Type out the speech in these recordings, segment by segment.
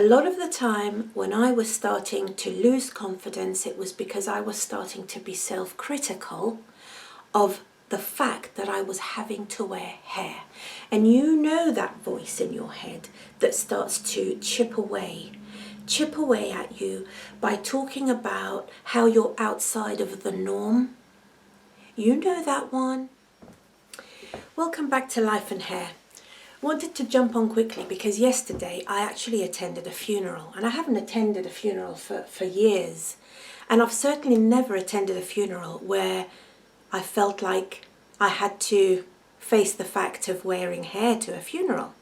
A lot of the time when I was starting to lose confidence, it was because I was starting to be self-critical of the fact that I was having to wear hair. And you know that voice in your head that starts to chip away at you by talking about how you're outside of the norm. You know that one. Welcome back to Life and Hair. Wanted to jump on quickly because yesterday I actually attended a funeral, and I haven't attended a funeral for years, and I've certainly never attended a funeral where I felt like I had to face the fact of wearing hair to a funeral.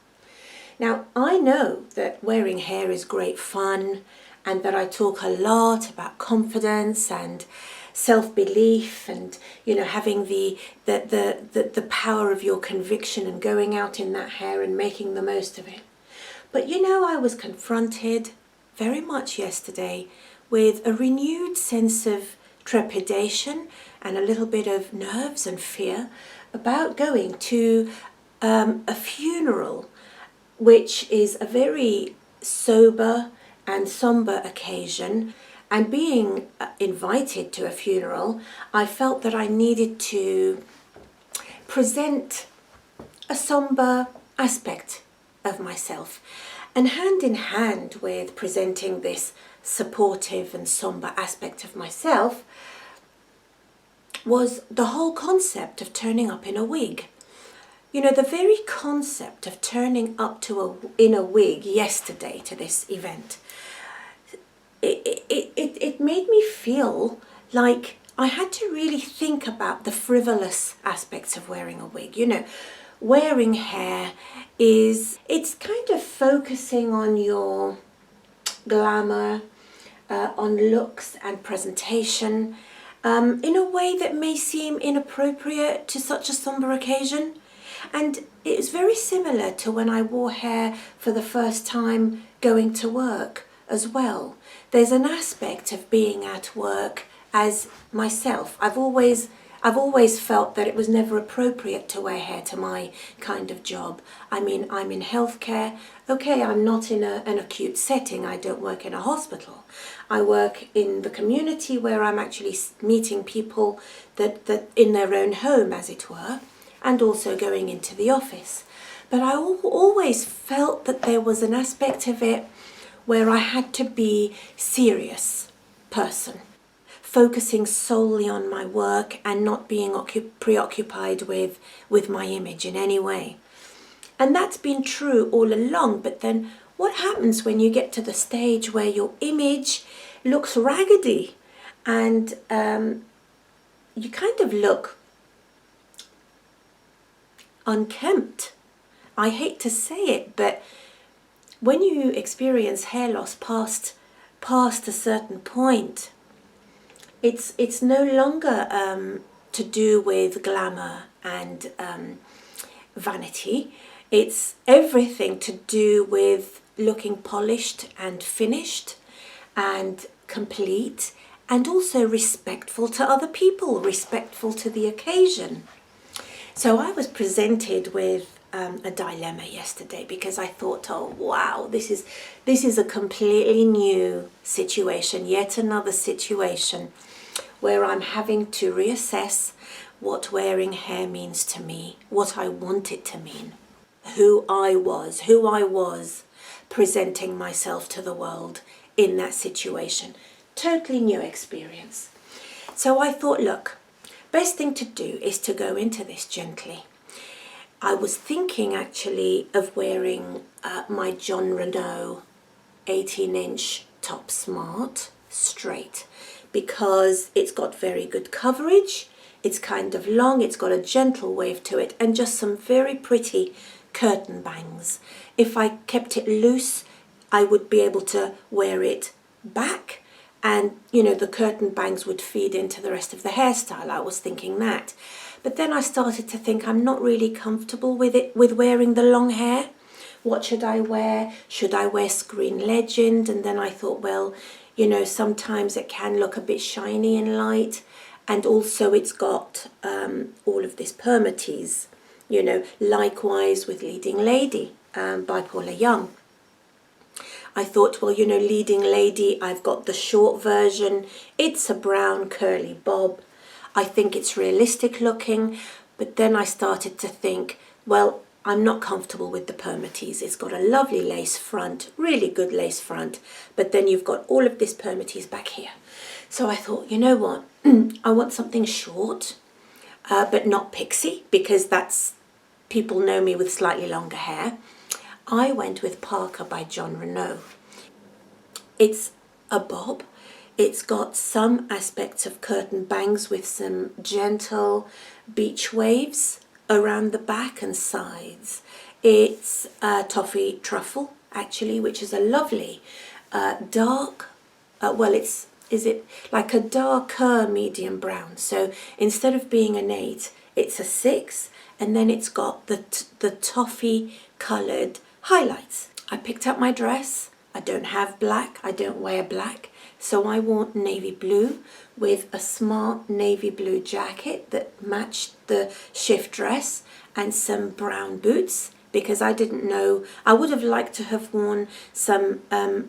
Now, I know that wearing hair is great fun and that I talk a lot about confidence and self-belief and, you know, having the power of your conviction and going out in that hair and making the most of it. But, you know, I was confronted very much yesterday with a renewed sense of trepidation and a little bit of nerves and fear about going to a funeral, which is a very sober and somber occasion. And being invited to a funeral, I felt that I needed to present a somber aspect of myself. And hand in hand with presenting this supportive and somber aspect of myself was the whole concept of turning up in a wig. You know, the very concept of turning up in a wig yesterday to this event, it made me feel like I had to really think about the frivolous aspects of wearing a wig. You know, wearing hair it's kind of focusing on your glamour, on looks and presentation, in a way that may seem inappropriate to such a somber occasion. And it's very similar to when I wore hair for the first time going to work as well. There's an aspect of being at work as myself. I've always felt that it was never appropriate to wear hair to my kind of job. I mean, I'm in healthcare. Okay, I'm not in an acute setting. I don't work in a hospital. I work in the community where I'm actually meeting people that in their own home, as it were, and also going into the office. But I always felt that there was an aspect of it where I had to be serious person, focusing solely on my work and not being preoccupied with my image in any way. And that's been true all along, but then what happens when you get to the stage where your image looks raggedy and you kind of look unkempt? I hate to say it, but when you experience hair loss past a certain point, it's no longer to do with glamour and vanity. It's everything to do with looking polished and finished and complete, and also respectful to other people, respectful to the occasion. So I was presented with a dilemma yesterday because I thought, oh wow, this is a completely new situation, yet another situation where I'm having to reassess what wearing hair means to me, what I want it to mean, who I was presenting myself to the world in that situation. Totally new experience. So I thought, look, best thing to do is to go into this gently. I was thinking actually of wearing my Jon Renau 18-inch top smart straight because it's got very good coverage, it's kind of long, it's got a gentle wave to it, and just some very pretty curtain bangs. If I kept it loose, I would be able to wear it back, and you know, the curtain bangs would feed into the rest of the hairstyle. I was thinking that. But then I started to think I'm not really comfortable with wearing the long hair. What should I wear? Should I wear Screen Legend? And then I thought, well, you know, sometimes it can look a bit shiny and light, and also it's got all of this permatease, you know, likewise with Leading Lady by Paula Young. I thought, well, leading lady, I've got the short version. It's a brown curly bob. I think it's realistic looking. But then I started to think, well, I'm not comfortable with the permatease. It's got a lovely lace front, really good lace front, but then you've got all of this permatease back here. So I thought, you know what, I want something short, but not pixie, because people know me with slightly longer hair. I went with Parker by Jon Renau. It's a bob. It's got some aspects of curtain bangs with some gentle beach waves around the back and sides. It's Toffee Truffle, actually, which is a lovely dark, is it like a darker medium brown? So instead of being an 8, it's a 6, and then it's got the toffee coloured highlights. I picked up my dress. I don't have black, I don't wear black, so I wore navy blue with a smart navy blue jacket that matched the shift dress and some brown boots, because I didn't know, I would have liked to have worn some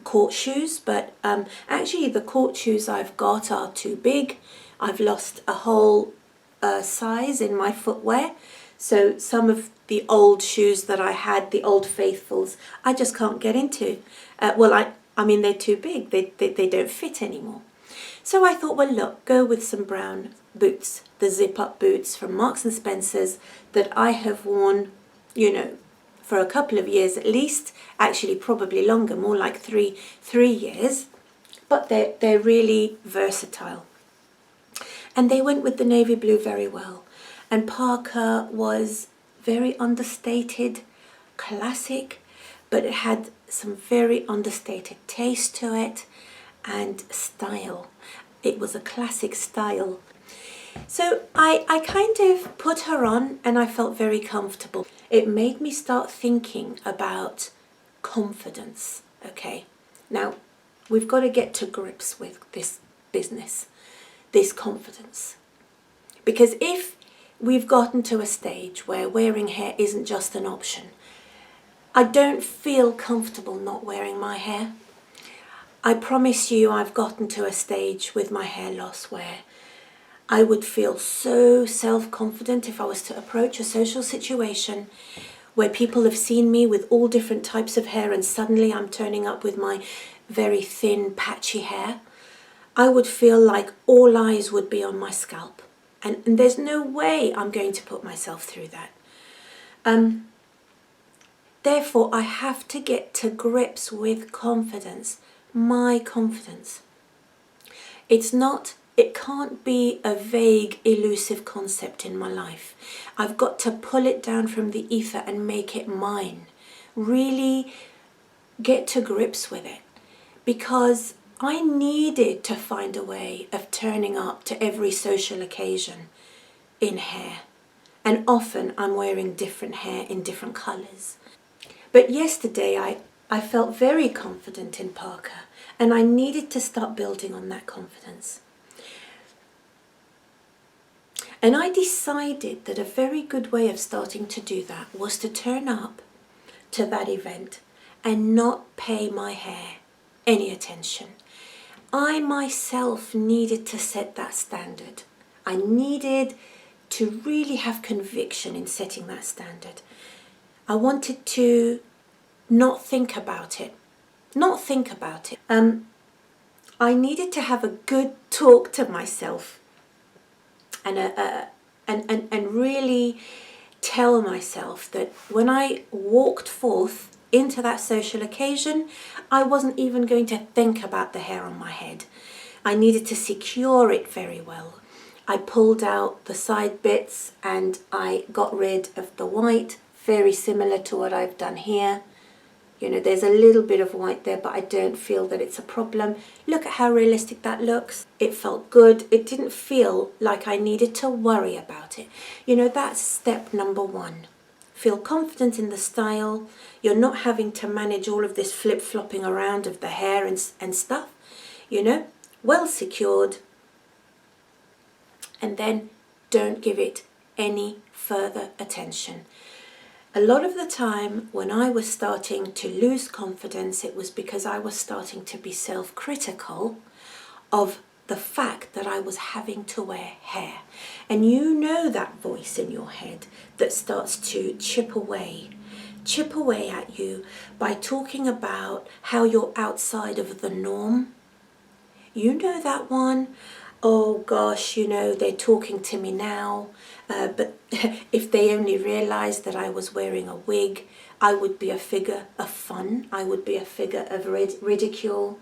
court shoes, but actually the court shoes I've got are too big. I've lost a whole size in my footwear. So some of the old shoes that I had, the Old Faithfuls, I just can't get into. I mean, they're too big. They don't fit anymore. So I thought, well, look, go with some brown boots, the zip-up boots from Marks and Spencer's that I have worn, for a couple of years at least. Actually, probably longer, more like three years. But they're really versatile. And they went with the navy blue very well. And Parker was very understated, classic, but it had some very understated taste to it and style. It was a classic style. So I kind of put her on and I felt very comfortable. It made me start thinking about confidence, okay? Now, we've got to get to grips with this business, this confidence. Because if we've gotten to a stage where wearing hair isn't just an option, I don't feel comfortable not wearing my hair. I promise you I've gotten to a stage with my hair loss where I would feel so self-confident if I was to approach a social situation where people have seen me with all different types of hair and suddenly I'm turning up with my very thin, patchy hair. I would feel like all eyes would be on my scalp. And there's no way I'm going to put myself through that. Therefore, I have to get to grips with confidence, my confidence. It can't be a vague, elusive concept in my life. I've got to pull it down from the ether and make it mine. Really get to grips with it. Because I needed to find a way of turning up to every social occasion in hair. And often I'm wearing different hair in different colours. But yesterday I felt very confident in Parker and I needed to start building on that confidence. And I decided that a very good way of starting to do that was to turn up to that event and not pay my hair any attention. I myself needed to set that standard. I needed to really have conviction in setting that standard. I wanted to not think about it. I needed to have a good talk to myself and really tell myself that when I walked forth into that social occasion, I wasn't even going to think about the hair on my head. I needed to secure it very well. I pulled out the side bits and I got rid of the white, very similar to what I've done here. There's a little bit of white there, but I don't feel that it's a problem. Look at how realistic that looks. It felt good. It didn't feel like I needed to worry about it. That's step number 1. Feel confident in the style. You're not having to manage all of this flip-flopping around of the hair and stuff. Well secured. And then don't give it any further attention. A lot of the time when I was starting to lose confidence, it was because I was starting to be self-critical of the fact that I was having to wear hair. And you know that voice in your head that starts to chip away at you by talking about how you're outside of the norm. You know that one? Oh gosh, they're talking to me now, but if they only realized that I was wearing a wig, I would be a figure of fun. I would be a figure of ridicule.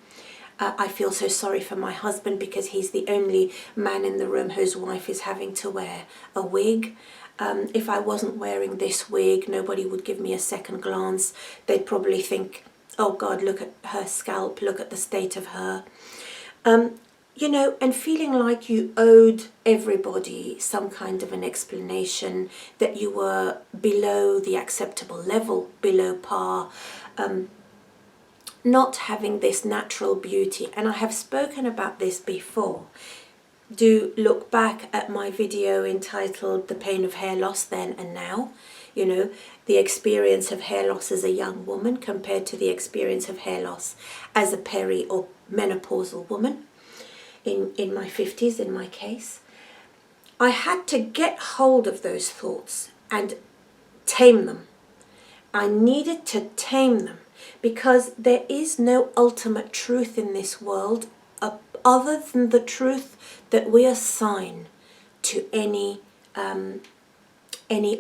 I feel so sorry for my husband because he's the only man in the room whose wife is having to wear a wig. If I wasn't wearing this wig, nobody would give me a second glance. They'd probably think, oh God, look at her scalp, look at the state of her. And feeling like you owed everybody some kind of an explanation, that you were below the acceptable level, below par, not having this natural beauty. And I have spoken about this before. Do look back at my video entitled The Pain of Hair Loss Then and Now. The experience of hair loss as a young woman compared to the experience of hair loss as a peri or menopausal woman in my 50s, in my case. I had to get hold of those thoughts and tame them. I needed to tame them because there is no ultimate truth in this world other than the truth that we assign to any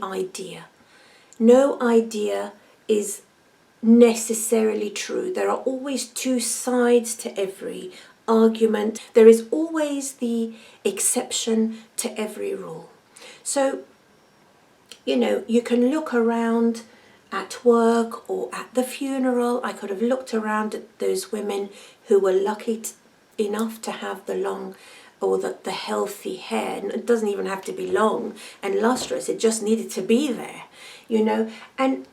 idea. No idea is necessarily true. There are always two sides to every argument. There is always the exception to every rule. So, you can look around at work or at the funeral. I could have looked around at those women who were lucky enough to have the long or the healthy hair. And it doesn't even have to be long and lustrous. It just needed to be there, and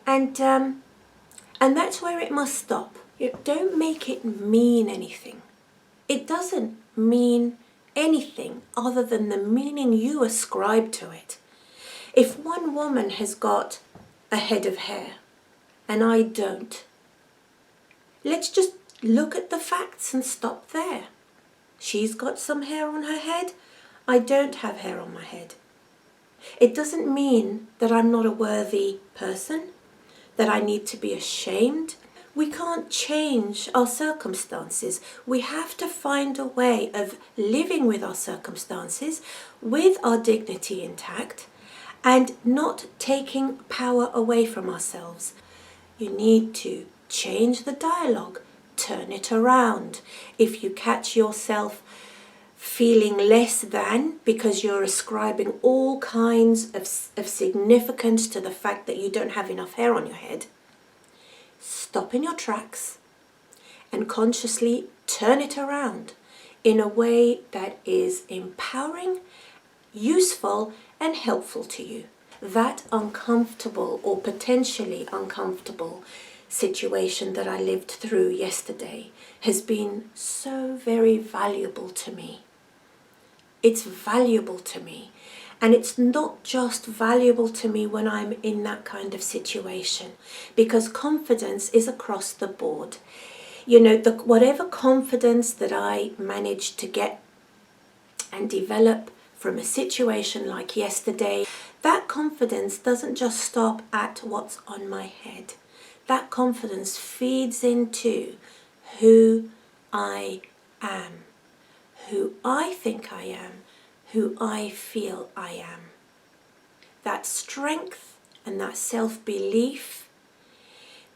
that's where it must stop. Don't make it mean anything. It doesn't mean anything other than the meaning you ascribe to it. If one woman has got a head of hair and I don't, let's just look at the facts and stop there. She's got some hair on her head. I don't have hair on my head. It doesn't mean that I'm not a worthy person, that I need to be ashamed. We can't change our circumstances. We have to find a way of living with our circumstances, with our dignity intact, and not taking power away from ourselves. You need to change the dialogue, turn it around. If you catch yourself feeling less than because you're ascribing all kinds of significance to the fact that you don't have enough hair on your head, stop in your tracks and consciously turn it around in a way that is empowering, useful, and helpful to you. That uncomfortable or potentially uncomfortable situation that I lived through yesterday has been so very valuable to me. It's valuable to me. And it's not just valuable to me when I'm in that kind of situation, because confidence is across the board. Whatever confidence that I managed to get and develop from a situation like yesterday, that confidence doesn't just stop at what's on my head. That confidence feeds into who I am, who I think I am, who I feel I am. That strength and that self-belief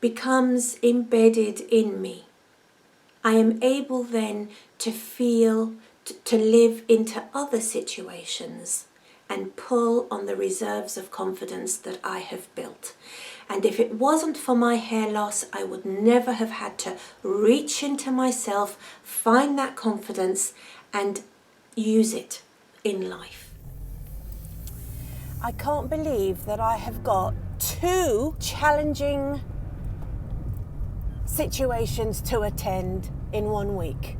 becomes embedded in me. I am able then to feel, to live into other situations and pull on the reserves of confidence that I have built. And if it wasn't for my hair loss, I would never have had to reach into myself, find that confidence, and use it in life. I can't believe that I have got 2 challenging situations to attend in 1 week.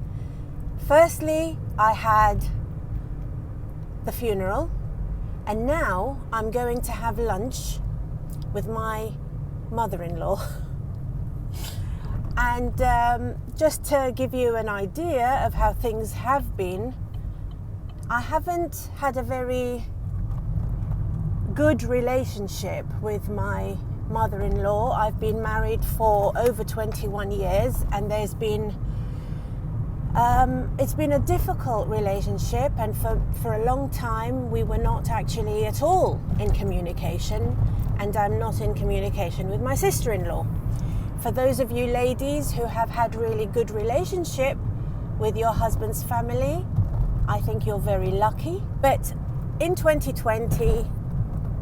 Firstly, I had the funeral, and now I'm going to have lunch with my mother-in-law. And just to give you an idea of how things have been, I haven't had a very good relationship with my mother-in-law. I've been married for over 21 years, and there's been it's been a difficult relationship, and for a long time we were not actually at all in communication, and I'm not in communication with my sister-in-law. For those of you ladies who have had really good relationship with your husband's family, I think you're very lucky. But in 2020,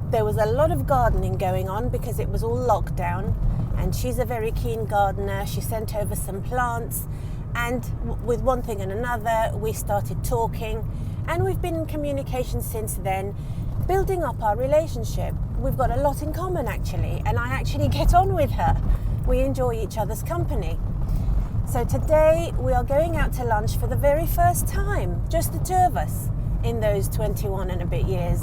there was a lot of gardening going on because it was all lockdown, and she's a very keen gardener. She sent over some plants, and with one thing and another, we started talking, and we've been in communication since then, building up our relationship. We've got a lot in common, actually, and I actually get on with her. We enjoy each other's company. So today we are going out to lunch for the very first time, just the two of us, in those 21 and a bit years.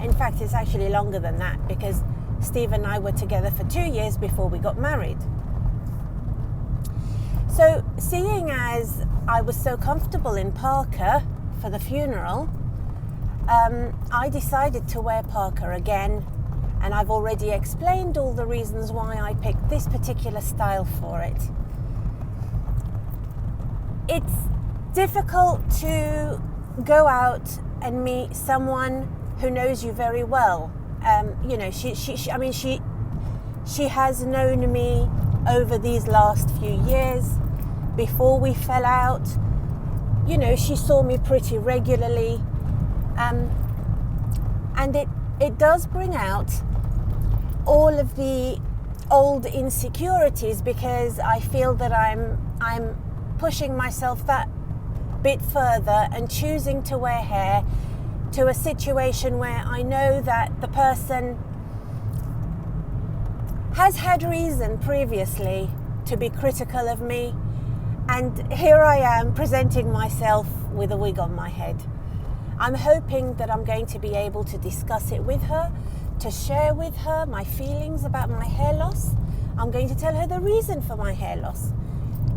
In fact, it's actually longer than that, because Steve and I were together for 2 years before we got married. So seeing as I was so comfortable in parka for the funeral, I decided to wear parka again, and I've already explained all the reasons why I picked this particular style for it. It's difficult to go out and meet someone who knows you very well. You know, she has known me over these last few years. Before we fell out, you know, she saw me pretty regularly, and it does bring out all of the old insecurities, because I feel that I'm pushing myself that bit further and choosing to wear hair to a situation where I know that the person has had reason previously to be critical of me, and here I am presenting myself with a wig on my head. I'm hoping that I'm going to be able to discuss it with her, to share with her my feelings about my hair loss. I'm going to tell her the reason for my hair loss.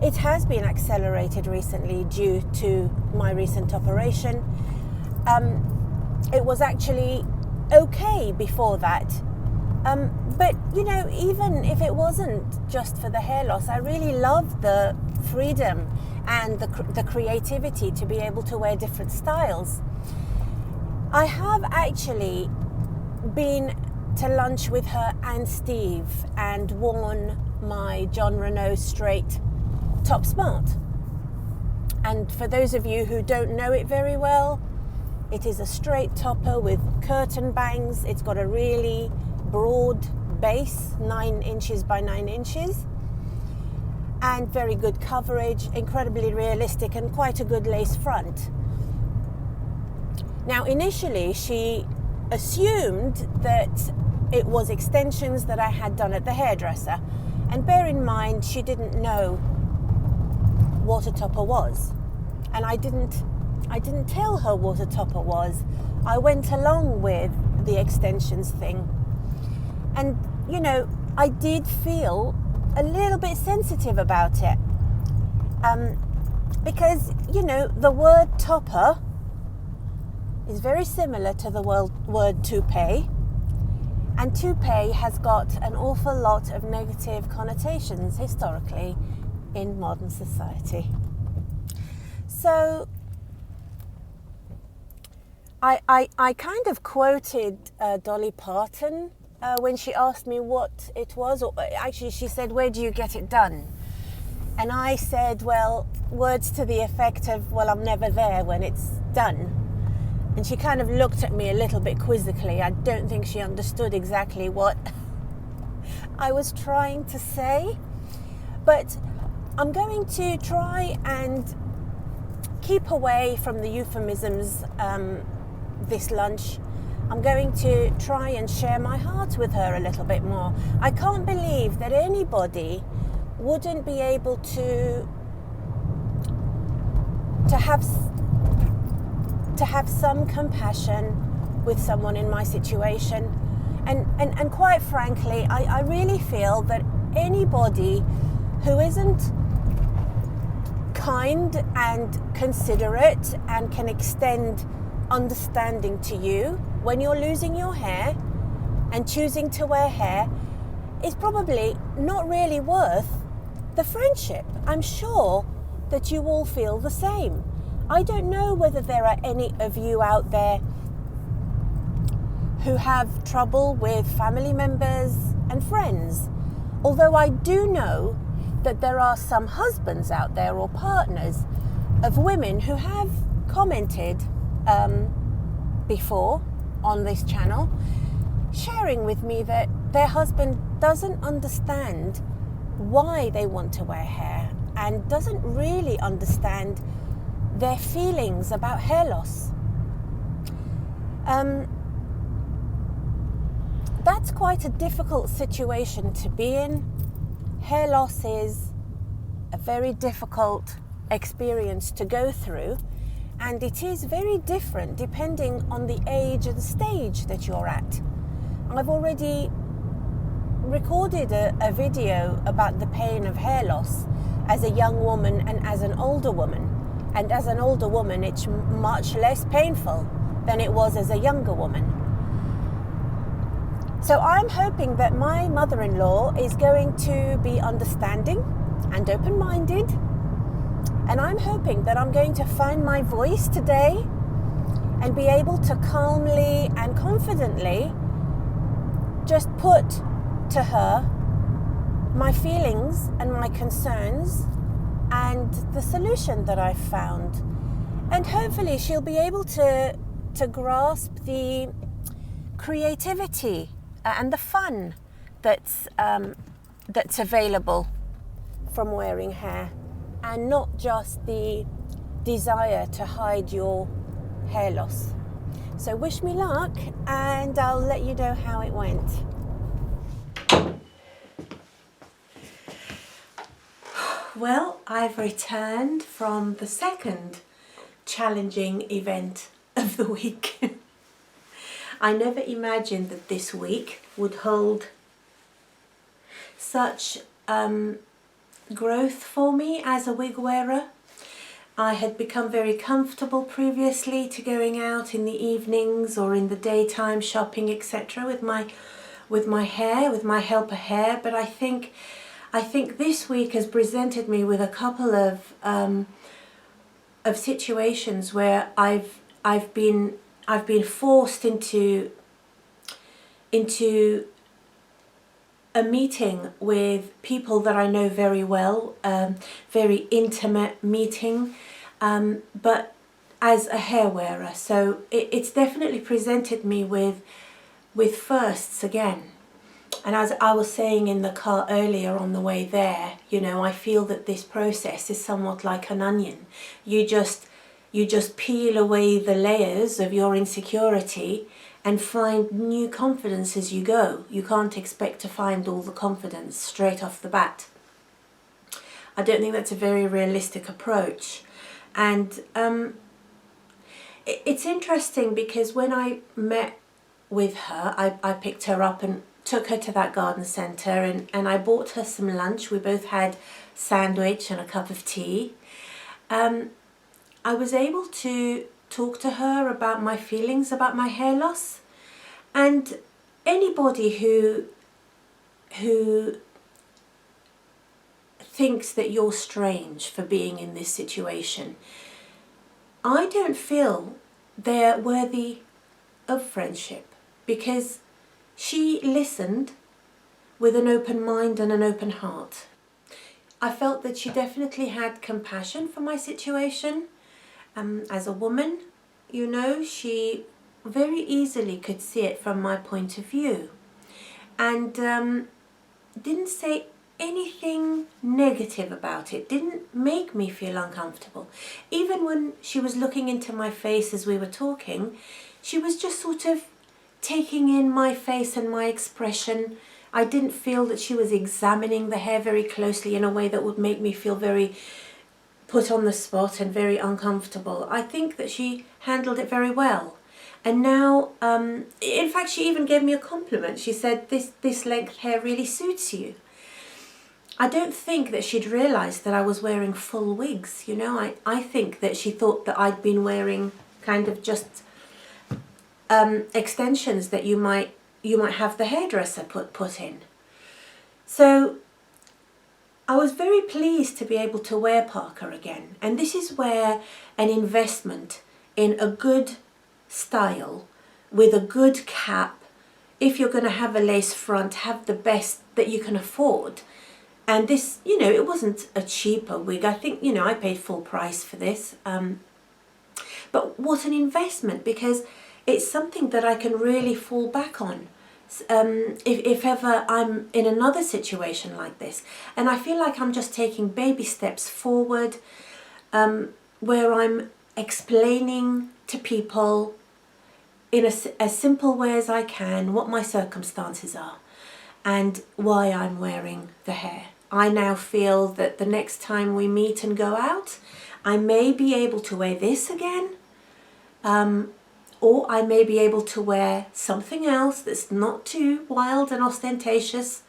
It has been accelerated recently due to my recent operation. It was actually okay before that. But, you know, even if it wasn't just for the hair loss, I really love the freedom and the creativity to be able to wear different styles. I have actually been to lunch with her and Steve and worn my Jon Renau straight top smart. And for those of you who don't know it very well, it is a straight topper with curtain bangs. It's got a really broad base, 9 inches by 9 inches, and very good coverage, incredibly realistic, and quite a good lace front. Now, initially, she assumed that it was extensions that I had done at the hairdresser. And bear in mind, she didn't know what a topper was. And I didn't tell her what a topper was. I went along with the extensions thing. And, you know, I did feel a little bit sensitive about it. Because, you know, the word topper is very similar to the word toupee, and toupee has got an awful lot of negative connotations historically in modern society. So I kind of quoted Dolly Parton when she asked me what it was, or actually she said, "Where do you get it done?" And I said, well, words to the effect of, "Well, I'm never there when it's done." And she kind of looked at me a little bit quizzically. I don't think she understood exactly what I was trying to say. But I'm going to try and keep away from the euphemisms this lunch. I'm going to try and share my heart with her a little bit more. I can't believe that anybody wouldn't be able to have some compassion with someone in my situation. And quite frankly, I really feel that anybody who isn't kind and considerate and can extend understanding to you when you're losing your hair and choosing to wear hair is probably not really worth the friendship. I'm sure that you all feel the same. I don't know whether there are any of you out there who have trouble with family members and friends, although I do know that there are some husbands out there or partners of women who have commented before on this channel, sharing with me that their husband doesn't understand why they want to wear hair and doesn't really understand their feelings about hair loss. That's quite a difficult situation to be in. Hair loss is a very difficult experience to go through, and it is very different depending on the age and stage that you're at. I've already recorded a video about the pain of hair loss as a young woman and as an older woman. And as an older woman, it's much less painful than it was as a younger woman. So I'm hoping that my mother-in-law is going to be understanding and open-minded. And I'm hoping that I'm going to find my voice today and be able to calmly and confidently just put to her my feelings and my concerns and the solution that I've found. And hopefully she'll be able to grasp the creativity and the fun that's available from wearing hair, and not just the desire to hide your hair loss. So wish me luck, and I'll let you know how it went. Well, I've returned from the second challenging event of the week. I never imagined that this week would hold such growth for me as a wig wearer. I had become very comfortable previously to going out in the evenings or in the daytime shopping, etc. with my hair, with my helper hair, but I think this week has presented me with a couple of situations where I've been forced into a meeting with people that I know very well, very intimate meeting, but as a hair wearer. So it's definitely presented me with firsts again. And as I was saying in the car earlier on the way there, you know, I feel that this process is somewhat like an onion. You just peel away the layers of your insecurity and find new confidence as you go. You can't expect to find all the confidence straight off the bat. I don't think that's a very realistic approach. And it's interesting because when I met with her, I picked her up and took her to that garden centre, and I bought her some lunch. We both had sandwich and a cup of tea. I was able to talk to her about my feelings about my hair loss, and anybody who thinks that you're strange for being in this situation, I don't feel they're worthy of friendship, because she listened with an open mind and an open heart. I felt that she definitely had compassion for my situation. As a woman, you know, she very easily could see it from my point of view, and didn't say anything negative about it, didn't make me feel uncomfortable. Even when she was looking into my face as we were talking, she was just sort of taking in my face and my expression. I didn't feel that she was examining the hair very closely in a way that would make me feel very put on the spot and very uncomfortable. I think that she handled it very well. And now, in fact, she even gave me a compliment. She said, this length hair really suits you. I don't think that she'd realised that I was wearing full wigs, you know. I think that she thought that I'd been wearing kind of just extensions that you might have the hairdresser put in. So I was very pleased to be able to wear Parker again. And this is where an investment in a good style with a good cap, if you're going to have a lace front, have the best that you can afford. And this, you know, it wasn't a cheaper wig. I think, you know, I paid full price for this. But what an investment, because it's something that I can really fall back on if ever I'm in another situation like this. And I feel like I'm just taking baby steps forward, where I'm explaining to people in as simple way as I can what my circumstances are and why I'm wearing the hair. I now feel that the next time we meet and go out, I may be able to wear this again, or I may be able to wear something else that's not too wild and ostentatious.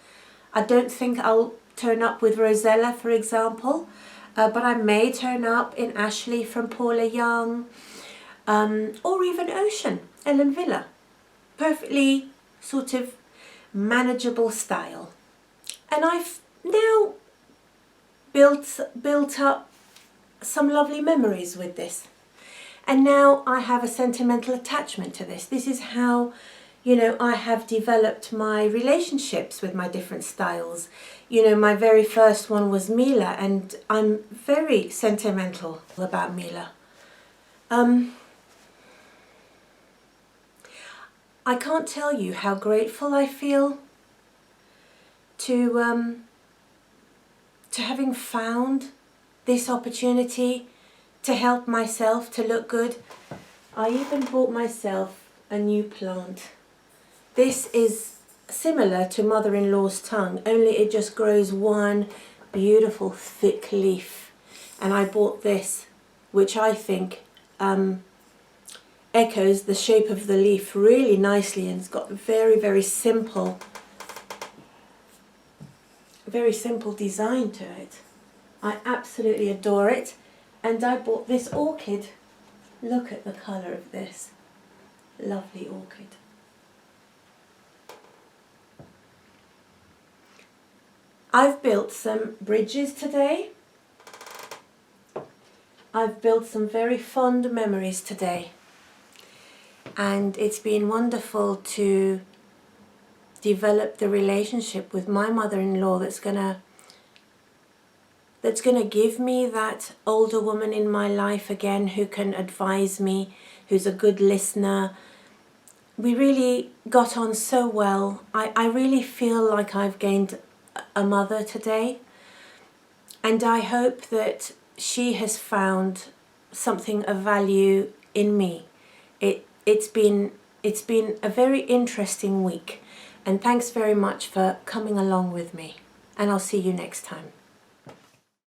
I don't think I'll turn up with Rosella, for example, but I may turn up in Ashley from Paula Young, or even Ocean, Ellen Villa. Perfectly sort of manageable style. And I've now built up some lovely memories with this. And now I have a sentimental attachment to this. This is how, you know, I have developed my relationships with my different styles. You know, my very first one was Mila, and I'm very sentimental about Mila. I can't tell you how grateful I feel to having found this opportunity to help myself to look good. I even bought myself a new plant. This is similar to mother-in-law's tongue, only it just grows one beautiful thick leaf. And I bought this, which I think echoes the shape of the leaf really nicely, and it's got very, very simple design to it. I absolutely adore it. And I bought this orchid. Look at the colour of this. Lovely orchid. I've built some bridges today. I've built some very fond memories today. And it's been wonderful to develop the relationship with my mother-in-law that's gonna give me that older woman in my life again who can advise me, who's a good listener. We really got on so well. I really feel like I've gained a mother today, and I hope that she has found something of value in me. It's been a very interesting week, and thanks very much for coming along with me, and I'll see you next time.